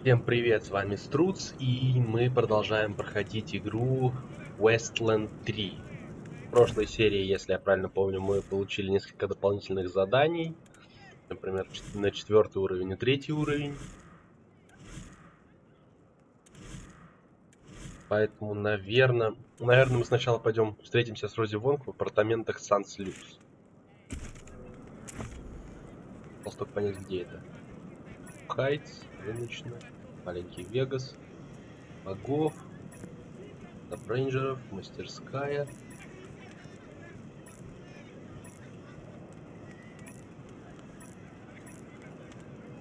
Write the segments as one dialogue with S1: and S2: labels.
S1: Всем привет, с вами Струц, и мы продолжаем проходить игру Wasteland 3. В прошлой серии, если я правильно помню, мы получили несколько дополнительных заданий. Например, на 4-й уровень и 3-й уровень. Поэтому, наверное, мы сначала пойдем встретимся с Рози Вонг в апартаментах Санс-Люкс. Просто только понять, где это. Хайтс, рыночная, Маленький Вегас, богов, рейнджеров, мастерская.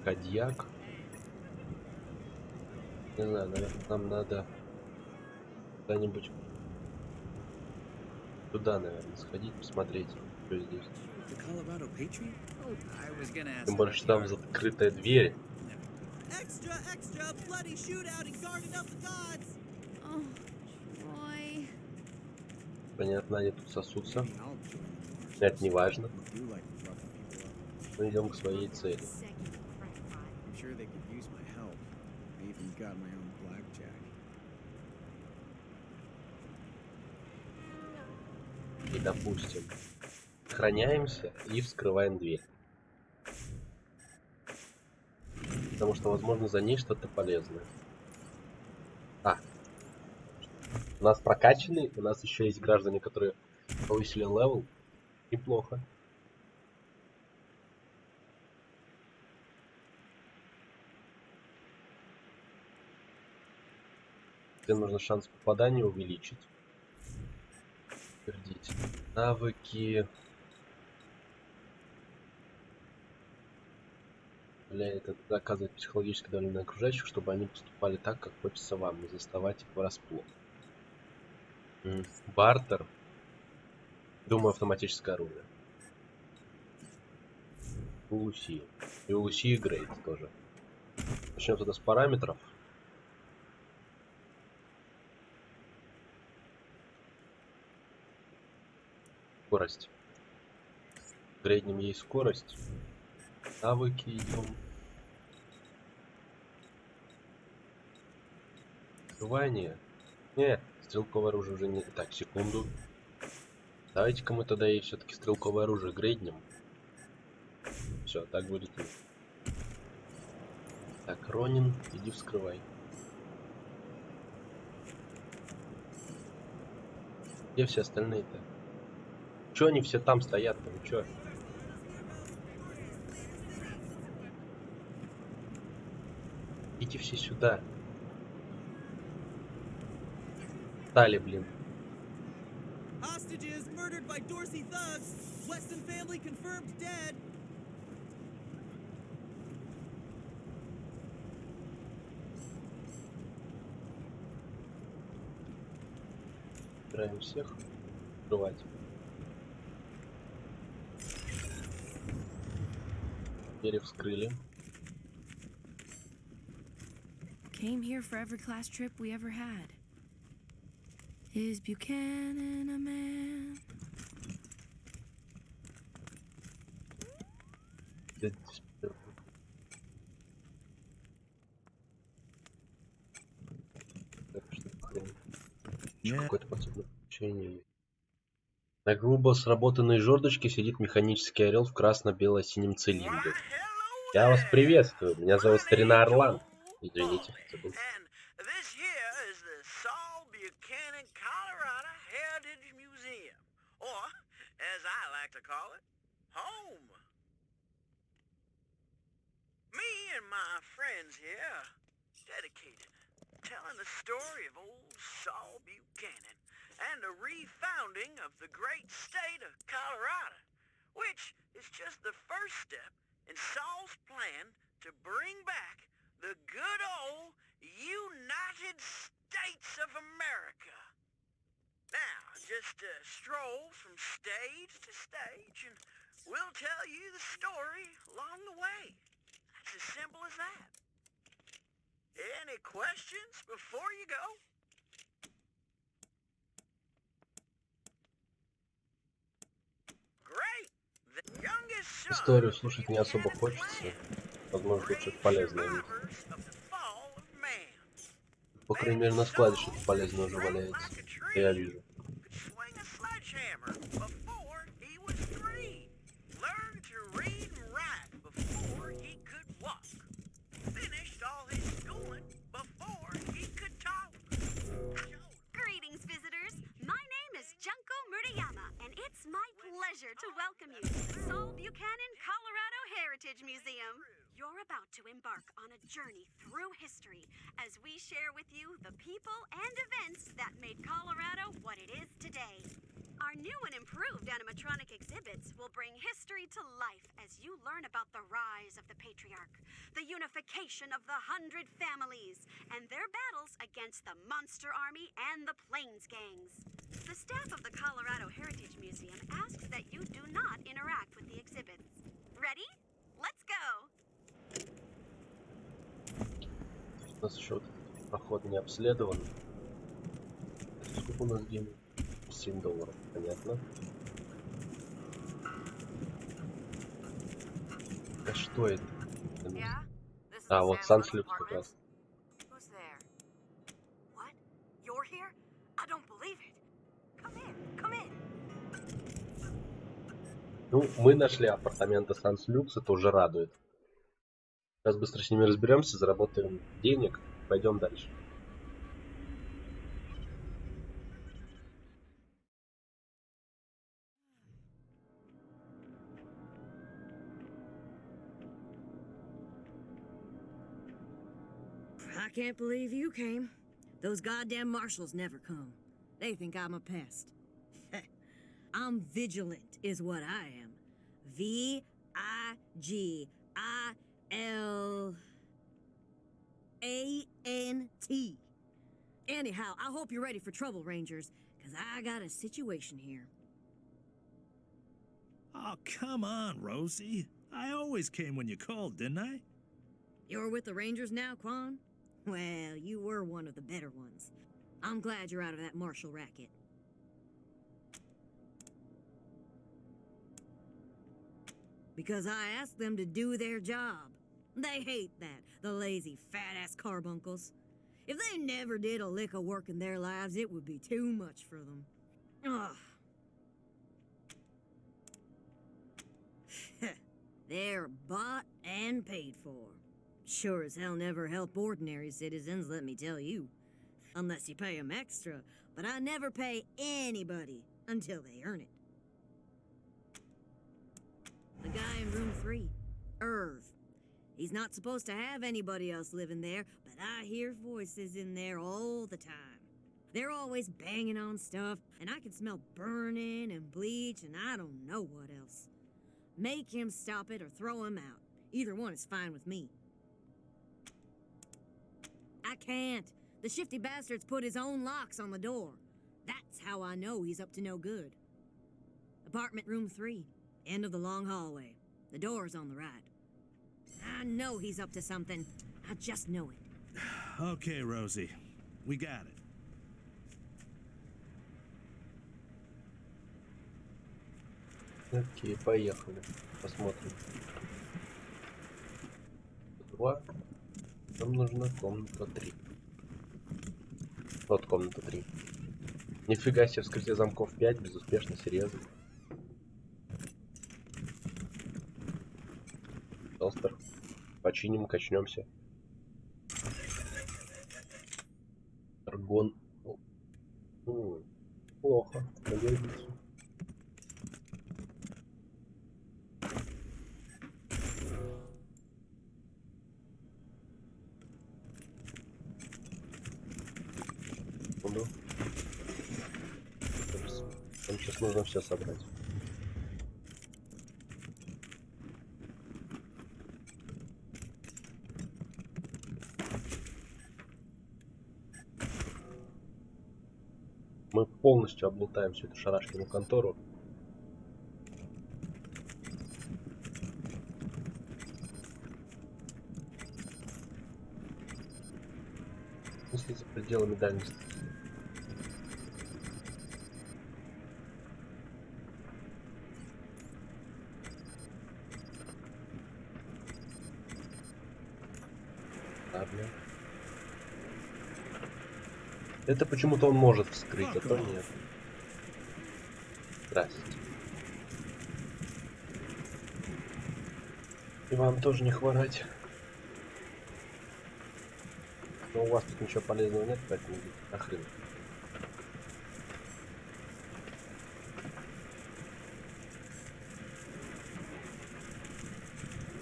S1: Кадьяк. Не знаю, наверное, нам надо куда-нибудь туда, наверное, сходить, посмотреть, что здесь. Тем более, что там закрытая дверь. Понятно, они тут сосутся. Это не важно. Мы идем к своей цели. И, допустим, сохраняемся и вскрываем дверь. Потому что, возможно, за ней что-то полезное. У нас прокачанный, у нас еще есть граждане, которые повысили левел. Неплохо. Тебе нужно шанс попадания увеличить. Подтвердить. Навыки. Это оказывает психологическое давление на окружающих, чтобы они поступали так, как хочется вам, не заставать их врасплох. Бартер. Думаю, автоматическое оружие. У Луси. И у Луси и Грейт тоже. Начнем тогда с параметров. Скорость. В среднем есть скорость. Навыки идем. Открывание. Не, стрелковое оружие уже не... Так, секунду. Давайте-ка мы тогда и все-таки стрелковое оружие грейднем. Все, так будет. Так, Ронин, иди вскрывай. Где все остальные-то? Чё они все там стоят-то? Вы чё? Идите все сюда. Стали, блин. Собираем всех. Открывать. Двери вскрыли.
S2: Came here for every class trip we ever had. Is Buchanan a man?
S1: Какое-то подсобное включение. На грубо сработанной жердочке сидит механический орел в красно-бело-синем цилиндре. Я вас приветствую, меня зовут Старина Орлан. Извините, забыл.
S3: Telling the story of old Saul Buchanan and the refounding of the great state of Colorado, which is just the first step in Saul's plan to bring back the good old United States of America. Now, just stroll from stage to stage and we'll tell you the story along the way. It's as simple as that. Any questions before you go? Great. The youngest son
S1: Историю слушать не особо хочется. Возможно, тут что-то полезное есть.
S3: of the fall of
S1: По крайней мере, на складе что-то полезное уже валяется. Я вижу.
S4: To welcome you to the Saul Buchanan, Colorado Heritage Museum. You're about to embark on a journey through history as we share with you the people and events that made Colorado what it is today. Our new and improved animatronic exhibits will bring history to life as you learn about the rise of the patriarch, the unification of the 100 families, and their battles against the Monster Army and the Plains Gangs. The staff of the Colorado Heritage Museum asks that you do not interact with the exhibits. Ready? Let's go!
S1: У нас еще проход не обследован. Сколько у нас денег? $7, понятно. А что это? А, вот Санслюкс как раз. Ну, мы нашли апартаменты Санслюкс, это уже радует. Сейчас быстро с ними разберемся, заработаем денег, пойдем дальше.
S5: I can't believe you came. Those goddamn marshals never come. They think I'm a pest. I'm vigilant, is what I am. V-I-G-I-L-A-N-T. Anyhow, I hope you're ready for trouble, Rangers, because I got a situation here.
S6: Oh, come on, Rosie. I always came when you called, didn't I?
S5: You're with the Rangers now, Quan? Well, you were one of the better ones. I'm glad you're out of that marshal racket. Because I asked them to do their job. They hate that, the lazy, fat-ass carbuncles. If they never did a lick of work in their lives, it would be too much for them. Ugh. They're bought and paid for. Sure as hell never help ordinary citizens, let me tell you. Unless you pay them extra, but I never pay anybody until they earn it. The guy in room 3, Irv. He's not supposed to have anybody else living there, but I hear voices in there all the time. They're always banging on stuff, and I can smell burning and bleach and I don't know what else. Make him stop it or throw him out. Either one is fine with me. I can't. The shifty bastard's put his own locks on the door. That's how I know he's up to no good. Apartment room 3. End of the long hallway. The door's on the right. I know he's up to something. I just know it.
S6: Okay, Rosie. We got it.
S1: Окей, поехали. Посмотрим. 2. Нам нужна комната 3. Вот комната 3. Нифига себе, вскрытие замков 5, безуспешно, серьезно. Толстер. Починим, качнемся. Аргон. Плохо. Надеюсь. Нам сейчас нужно все собрать. Мы полностью облутаем всю эту шарашкину контору. Если за пределами дальности. Это почему-то он может вскрыть, а то нет. Здравствуйте. И вам тоже не хворать. Но у вас тут ничего полезного нет, поэтому нахрен.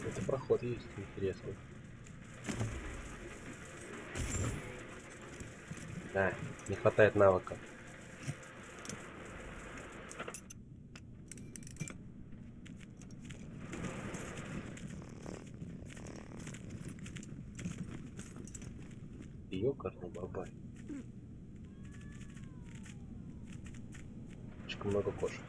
S1: Это проход есть, интересный. Да, не хватает навыка. Ёкарный бабай. Слишком много кошек.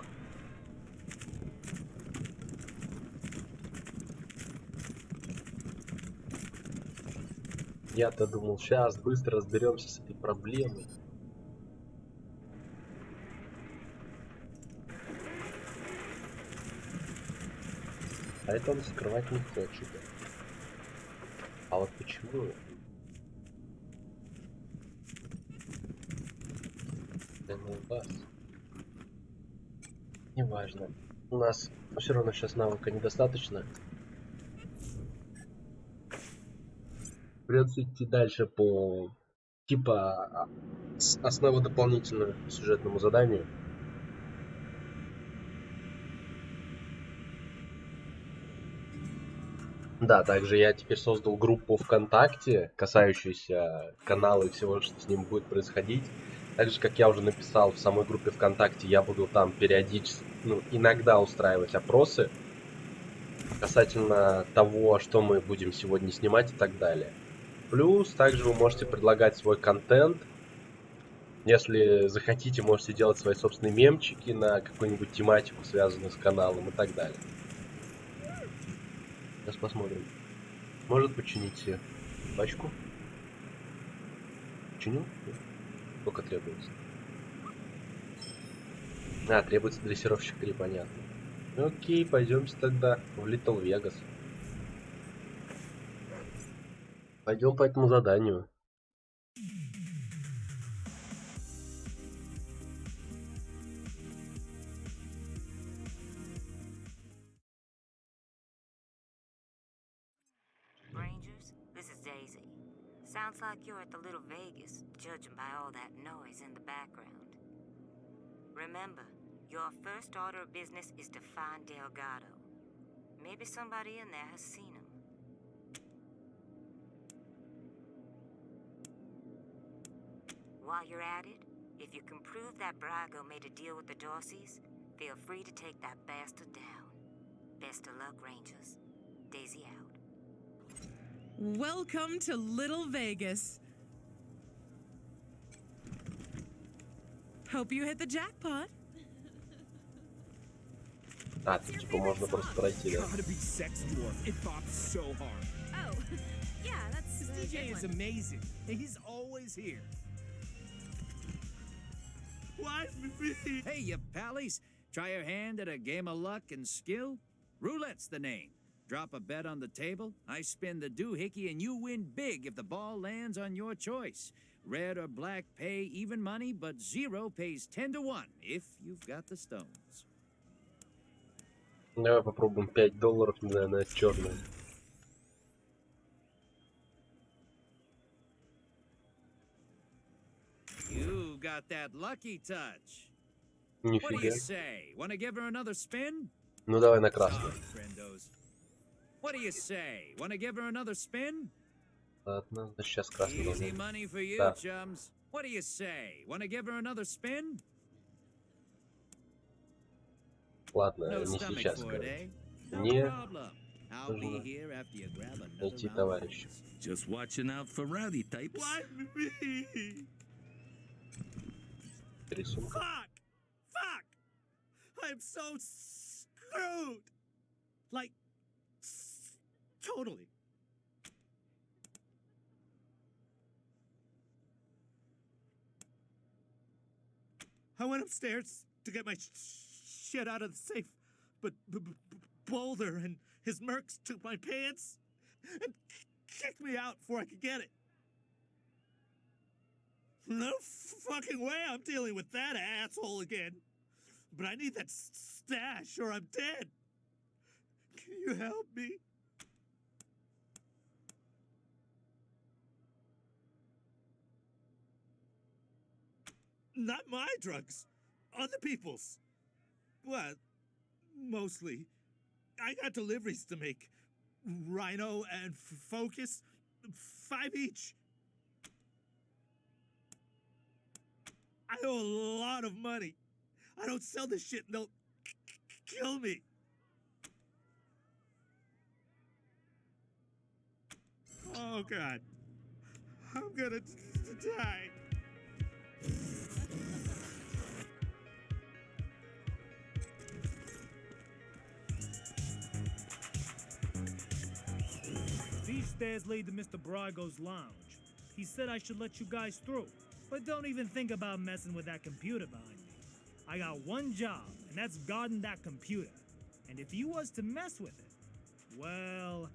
S1: Я-то думал, сейчас быстро разберемся с этой проблемой. А это он скрывать не хочет. А вот почему? Да ну вас. Неважно. У нас все равно сейчас навыка недостаточно. Придется идти дальше по типа основу дополнительному сюжетному заданию. Да, также я теперь создал группу ВКонтакте, касающуюся канала и всего, что с ним будет происходить. Так же, как я уже написал в самой группе ВКонтакте, я буду там периодически, иногда устраивать опросы касательно того, что мы будем сегодня снимать и так далее. Плюс, также вы можете предлагать свой контент. Если захотите, можете делать свои собственные мемчики на какую-нибудь тематику, связанную с каналом и так далее. Сейчас посмотрим. Может починить пачку? Починил? Сколько требуется? А, требуется дрессировщик 3, понятно. Окей, пойдемте тогда в Little Vegas. Пойдем по этому заданию.
S7: Rangers, this is Daisy. Sounds like you're at the Little Vegas, judging by all that noise in the background. Remember, your first order of business is to find Delgado. Maybe somebody in there has seen him. While you're at it, if you can prove that Brago made a deal with the Dorseys, feel free to take that bastard down. Best of luck, Rangers. Daisy out.
S8: Welcome to Little Vegas. Hope you hit the jackpot.
S1: А, тут типа можно просто пройти, да?
S6: Gotta be Sex Dwarf. It bops so hard.
S2: Oh, yeah, that's
S6: This DJ is amazing. He's always here. Why me? Hey, you pallies. Try your hand at a game of luck and skill? Roulette's the name. Drop a bet on the table, I spin the doohickey, and you win big if the ball lands on your choice. Red or black pay even money, but zero pays 10 to 1 if you've got the stones.
S1: Давай попробуем $5, на черную.
S6: You got that lucky touch. What do
S1: Нифига.
S6: you say? Want to give her another spin?
S1: Ну давай на красную.
S6: Sorry, friendos. What do you say? Want to give her another spin?
S1: Ладно, значит сейчас красную
S6: Easy
S1: должен.
S6: money for you,
S1: Да.
S6: chums. What do you say? Want to give her another spin?
S1: Ладно,
S6: No
S1: не
S6: stomach
S1: сейчас,
S6: for it,
S1: короче.
S6: eh? No
S1: Не
S6: problem. I'll be
S1: нужно
S6: here after you grab another
S1: найти
S6: round.
S1: товарища.
S9: Just watching out for rowdy types.
S6: Why me?
S1: Рисунка.
S6: Fuck! I'm so screwed! Like, totally. I went upstairs to get my shit out of the safe, but Boulder and his mercs took my pants and kicked me out before I could get it.
S10: No fucking way I'm dealing with that asshole again. But I need that stash or I'm dead. Can you help me? Not my drugs. Other people's. Well, mostly. I got deliveries to make. Rhino and Focus. 5 each. I owe a lot of money. I don't sell this shit and they'll kill me. Oh, God. I'm gonna die.
S11: These stairs lead to Mr. Brago's lounge. He said I should let you guys through. But don't even think about messing with that computer behind me. I got one job, and that's guarding that computer. And if you was to mess with it, well,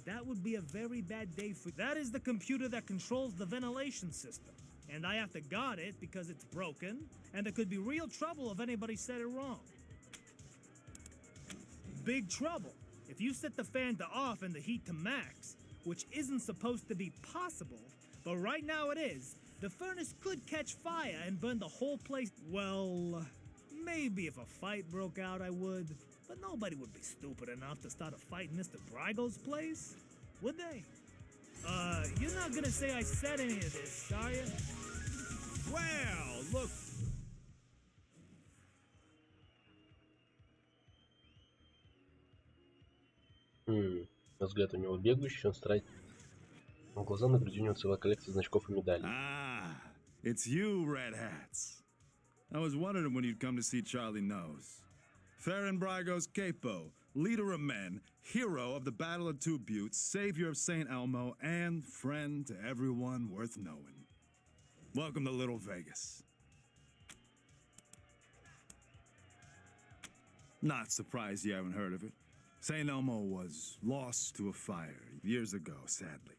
S11: that would be a very bad day for... That is the computer that controls the ventilation system. And I have to guard it because it's broken, and there could be real trouble if anybody said it wrong. Big trouble. If you set the fan to off and the heat to max, which isn't supposed to be possible, but right now it is, the furnace could catch fire and burn the whole place. Well, maybe if a fight broke out, I would. But nobody would be stupid enough to start a fight in Mr. Brago's place, would they? You're not gonna say I said any of this, are you?
S10: Well, look.
S1: Взгляд у него бегающий, он старается. В глаза на груди у него целая коллекция значков и медалей.
S6: Ah, it's you, Red Hats. I was wondering when you'd come to see Charlie Nose. Farron Brago's capo, leader of men, hero of the Battle of Two Buttes, savior of St. Elmo, and friend to everyone worth knowing. Welcome to Little Vegas. Not surprised you haven't heard of it. St. Elmo was lost to a fire years ago, sadly.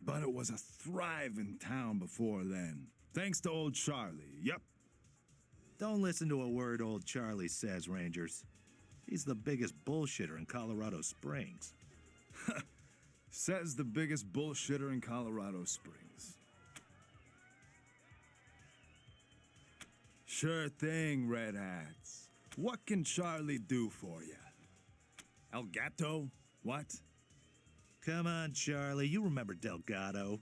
S6: But it was a thriving town before then. Thanks to old Charlie, yep.
S12: Don't listen to a word old Charlie says, Rangers. He's the biggest bullshitter in Colorado Springs.
S6: Says the biggest bullshitter in Colorado Springs. Sure thing, Red Hats. What can Charlie do for you? El Gato? What?
S12: Come on, Charlie. You remember Delgado.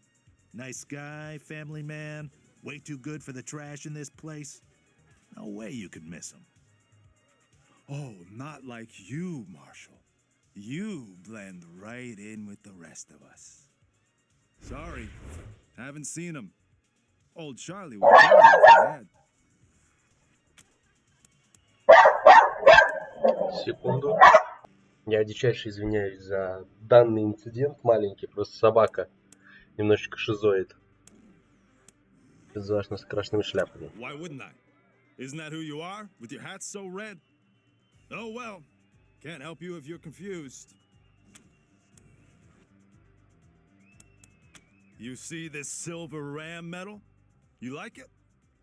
S12: Nice guy, family man. Way too good for the trash in this place. No way you could miss him.
S6: Oh, not like you, Marshall. You blend right in with the rest of us. Sorry, haven't seen him. Old Charlie would tell you if he had.
S1: Секунду. Я дичайше извиняюсь за данный инцидент маленький. Просто собака немножечко шизоид. Безважно с крашенными шляпами.
S6: Why wouldn't I? Isn't that who you are, with your hat so red? Oh well, can't help you if you're confused. You see this silver ram medal? You like it?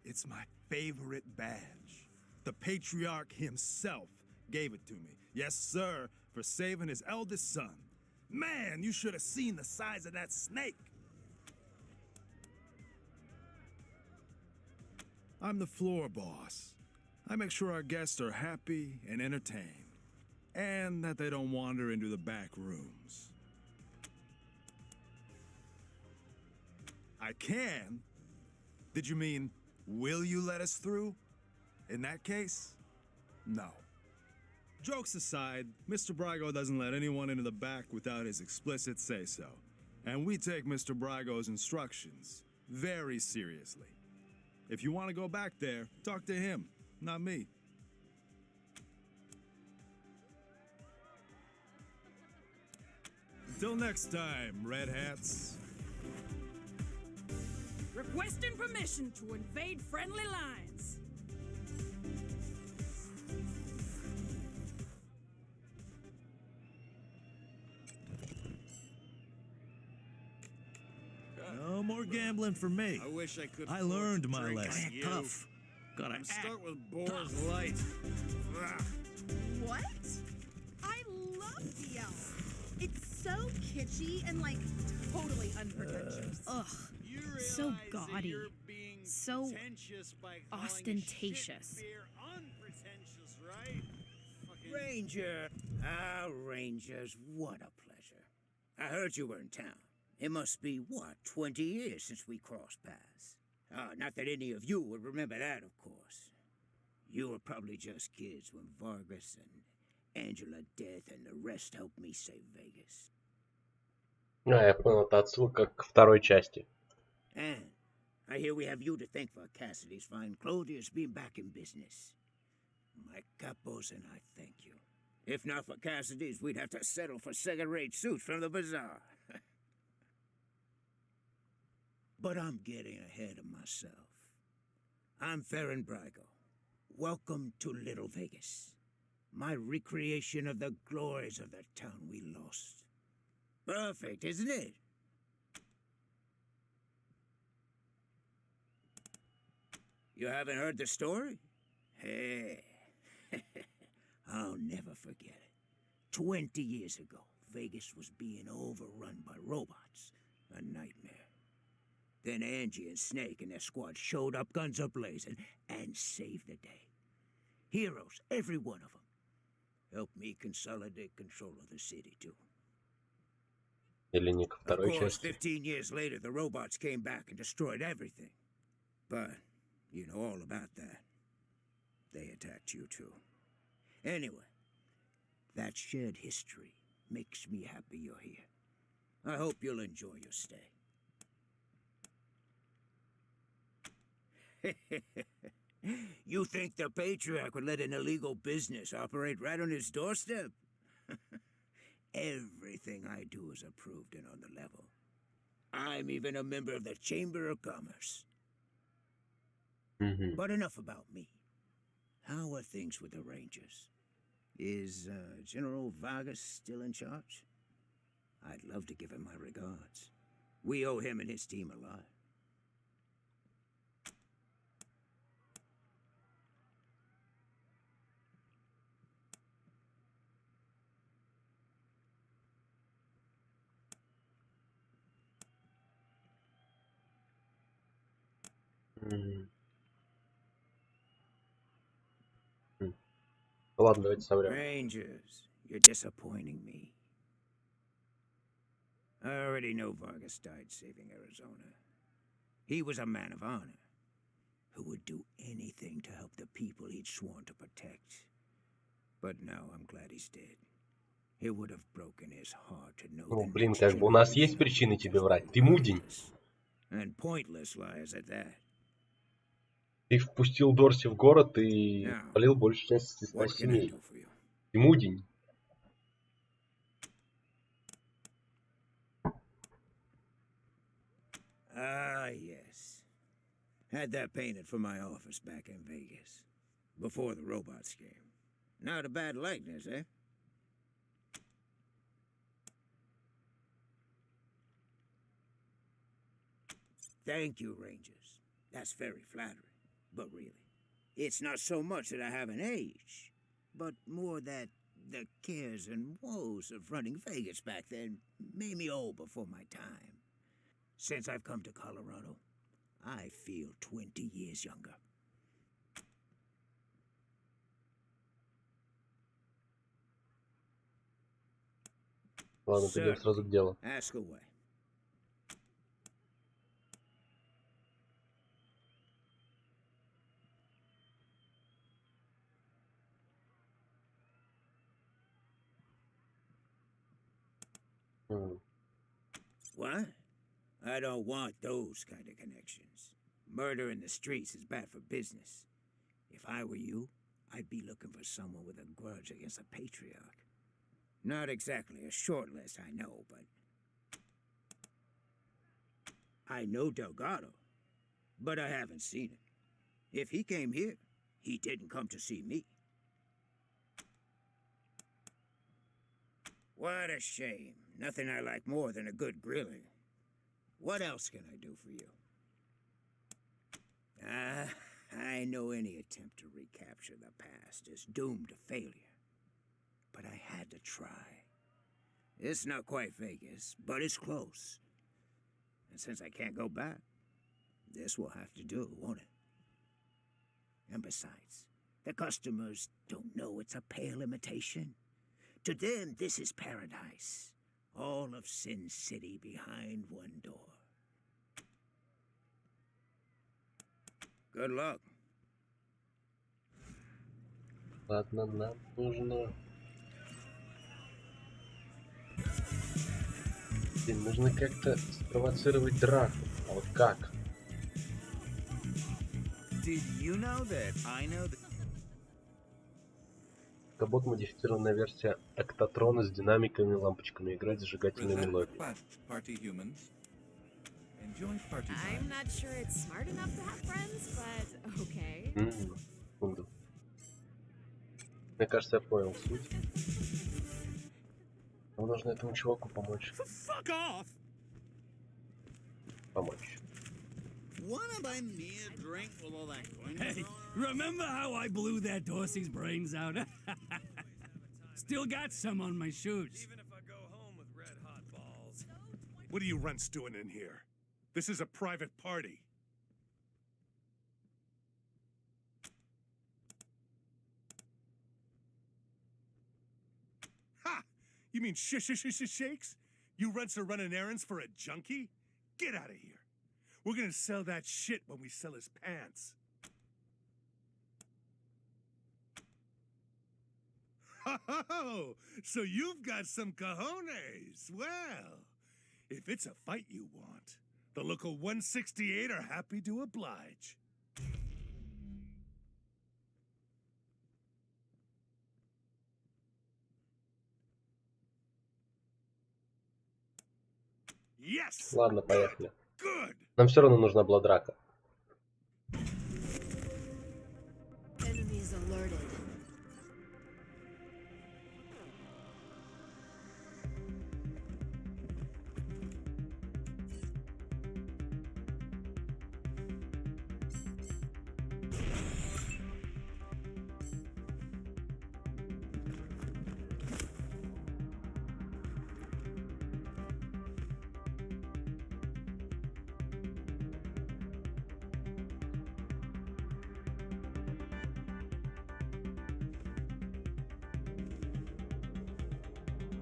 S6: It's my favorite badge. The patriarch himself gave it to me. Yes, sir, for saving his eldest son. Man, you should have seen the size of that snake. I'm the floor boss. I make sure our guests are happy and entertained, and that they don't wander into the back rooms. I can? Did you mean, will you let us through? In that case, no. Jokes aside, Mr. Brago doesn't let anyone into the back without his explicit say-so. And we take Mr. Brago's instructions very seriously. If you want to go back there, talk to him, not me. Until next time, Red Hats.
S8: Requesting permission to invade friendly lines.
S12: Come more gambling for me.
S6: I wish I could.
S12: I learned my
S6: drink
S12: lesson.
S6: like you.
S9: Tough. Gotta
S6: I'm
S9: act
S6: start with Boar's Light. Ugh.
S13: What? I love DL. It's so kitschy and like totally unpretentious.
S8: Ugh.
S6: You
S8: So
S6: realize that
S8: gaudy.
S6: you're being
S8: So
S6: pretentious by calling a
S8: ostentatious.
S6: shit beer unpretentious, right? Fucking
S14: Ranger. Ah, Rangers, what a pleasure. I heard you were in town. It must be, what, 20 years since we crossed paths. Not that any of you would remember that, of course. You were probably just kids when Vargas and Angela Death and the rest helped me save Vegas.
S1: Я понял, это отсылка к второй части.
S14: And I hear we have you to thank for Cassidy's fine clothiers being back in business. My capos and I thank you. If not for Cassidy's, we'd have to settle for second-rate suits from the bazaar. But I'm getting ahead of myself. I'm Farron Brygo. Welcome to Little Vegas. My recreation of the glories of the town we lost. Perfect, isn't it? You haven't heard the story? Hey, I'll never forget it. 20 years ago, Vegas was being overrun by robots. A nightmare. Then Angie and Snake and their squad showed up, guns a-blazing, and saved the day. Heroes, every one of them. Helped me consolidate control of the city, too.
S1: Или не ко
S14: Of
S1: второй
S14: course,
S1: части.
S14: 15 years later, the robots came back and destroyed everything. But you know all about that. They attacked you, too. Anyway, that shared history makes me happy you're here. I hope you'll enjoy your stay. You think the Patriarch would let an illegal business operate right on his doorstep? Everything I do is approved and on the level. I'm even a member of the Chamber of Commerce. But enough about me. How are things with the Rangers? Is General Vargas still in charge? I'd love to give him my regards. We owe him and his team a lot.
S1: Ладно, давайте соврем.
S14: Rangers, you're disappointing me. I already know Vargas died saving Arizona. He was a man of honor, who would do anything to help the people he'd sworn to protect. But now I'm glad he's dead. It would have broken his heart to know
S1: Ну,
S14: the
S1: блин,
S14: next
S1: как бы у нас
S14: generation
S1: есть причины
S14: was
S1: тебе
S14: just
S1: врать. Ты мудень.
S14: worthless. And pointless lies at that.
S1: Ты впустил Дорси в город и
S14: Now,
S1: полил большую часть на
S14: what can I
S1: семей.
S14: do for you?
S1: Ты мудень.
S14: Ah, yes. Had that painted for my office back in Vegas. Before the robots came. Not a bad likeness, eh? Thank you, Rangers. That's very flattering. But really, it's not so much that I haven't aged, but more that the cares and woes of running Vegas back then made me old before my time. Since I've come to Colorado, I feel 20 years younger.
S1: Ладно, перейдем сразу к делу.
S14: Ask away. What? I don't want those kind of connections. Murder in the streets is bad for business. If I were you, I'd be looking for someone with a grudge against the Patriarch. Not exactly a short list, I know, but... I know Delgado, but I haven't seen him. If he came here, he didn't come to see me. What a shame. Nothing I like more than a good grilling. What else can I do for you? I know any attempt to recapture the past is doomed to failure. But I had to try. It's not quite Vegas, but it's close. And since I can't go back, this will have to do, won't it? And besides, the customers don't know it's a pale imitation. To them, this is paradise. All of Sin City behind one door. Good luck.
S1: Ладно, нам нужно... Блин, нужно как-то спровоцировать драку. А вот как?
S6: Did you know that I know that...
S1: Кабот модифицированная версия Октатрона с динамиками и лампочками. Играть зажигательной мелодией.
S2: I'm not sure it's smart enough to have friends, but okay.
S1: Секунду. Мне кажется, я понял суть. Нам нужно этому чуваку помочь. Помочь.
S10: Wanna buy me a drink with all that going
S15: Hey, remember how I blew that Dorsey's brains out? Still got some on my shoes.
S16: Even if I go home with red hot balls.
S12: What are you runts doing in here? This is a private party. Ha! You mean shakes? You runts are running errands for a junkie? Get out of here. We're gonna sell that shit when we sell his pants. Oh, so you've got some cojones. Well, if it's a fight you want, the local 168 are happy to oblige. Yes.
S1: Ладно, поехали.
S12: Good.
S1: Нам все равно нужна была драка.
S2: Enemies alerted.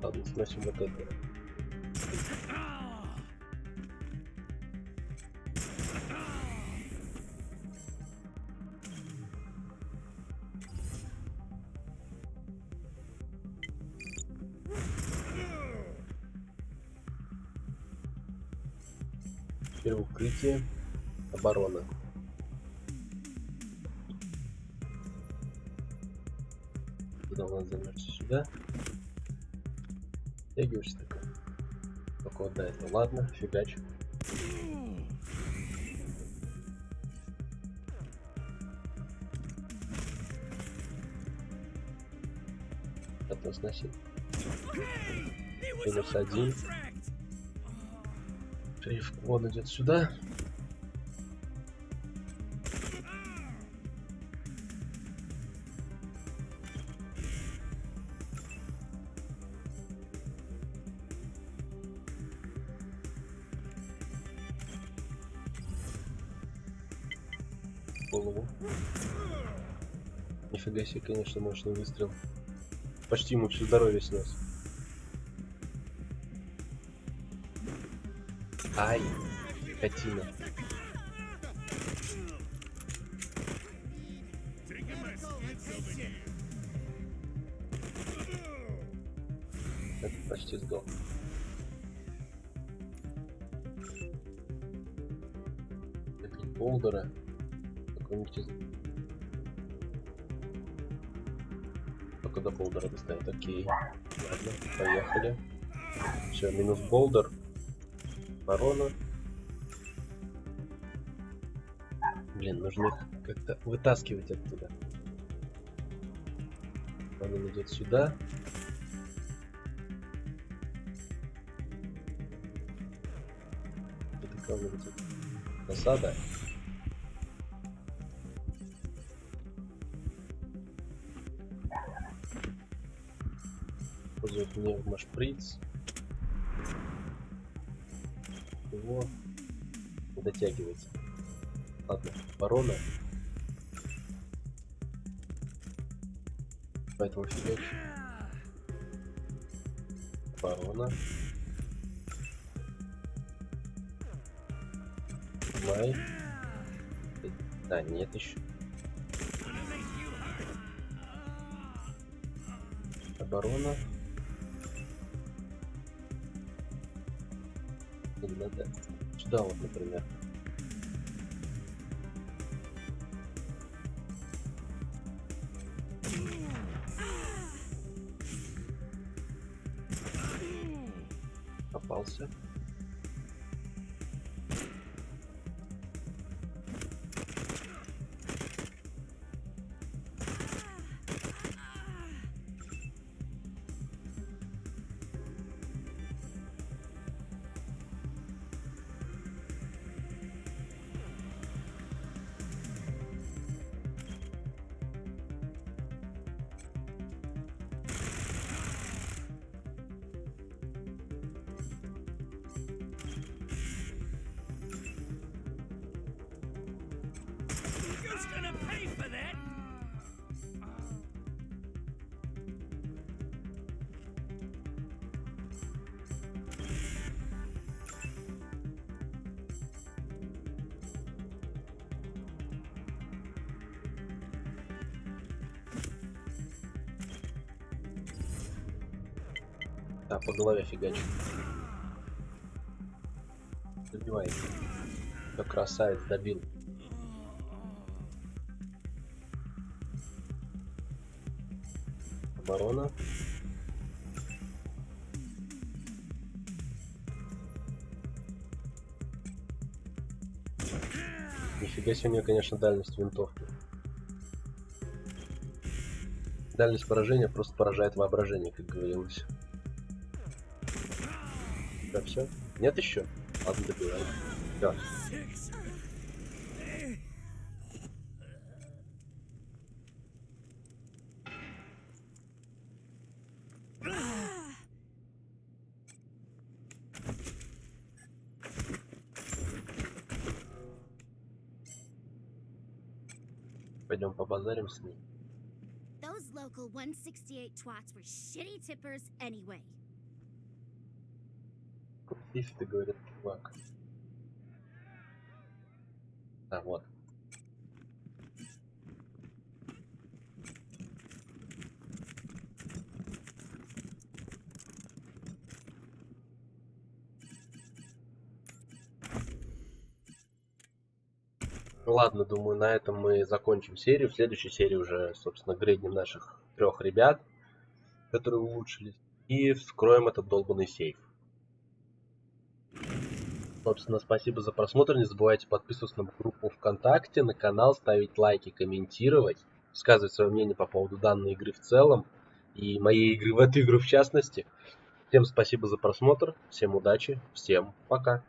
S2: Ладно, сносим вот это. Теперь в укрытие. Оборона. Куда у нас займешься? Сюда. Тягиваешься такой. Только вот до этого. Ладно, фигач. Это сносить. Минус 1. Шериф вон идет сюда. Голову. Нифига себе, конечно, мощный выстрел. Почти ему все здоровье снес. Ай, скотина. Это почти сдох. Это болдера. Только до болдера достанет. Окей. Ладно, поехали. Все, минус болдер. Ворона. Блин, нужно их как-то вытаскивать оттуда. Он идет сюда. Это
S1: Засада. Использует пневмошприц. Его не дотягивается. Ладно, ворона. Поэтому фигак. Ворона. Май. Да, нет еще. Оборона. Или надо сюда вот, например. Попался.
S15: Who's gonna pay for that?
S1: Да, по голове фигачу. Добивает. Все, красавец, добил. Оборона. Нифига себе у нее, конечно, дальность винтовки. Дальность поражения просто поражает воображение, как говорилось. Да, все? Нет еще? Ладно, добиваем. Все. Пойдем побазарим с ней.
S17: Those local 168 twats were shitty tippers anyway.
S1: Если ты говорит, чувак. А, вот. Ладно, думаю, на этом мы закончим серию. В следующей серии уже, собственно, грейднем наших 3 ребят, которые улучшились, и вскроем этот долбанный сейф. Собственно, спасибо за просмотр. Не забывайте подписываться на группу ВКонтакте, на канал, ставить лайки, комментировать, высказывать свое мнение по поводу данной игры в целом и моей игры в эту игру в частности. Всем спасибо за просмотр, всем удачи, всем пока.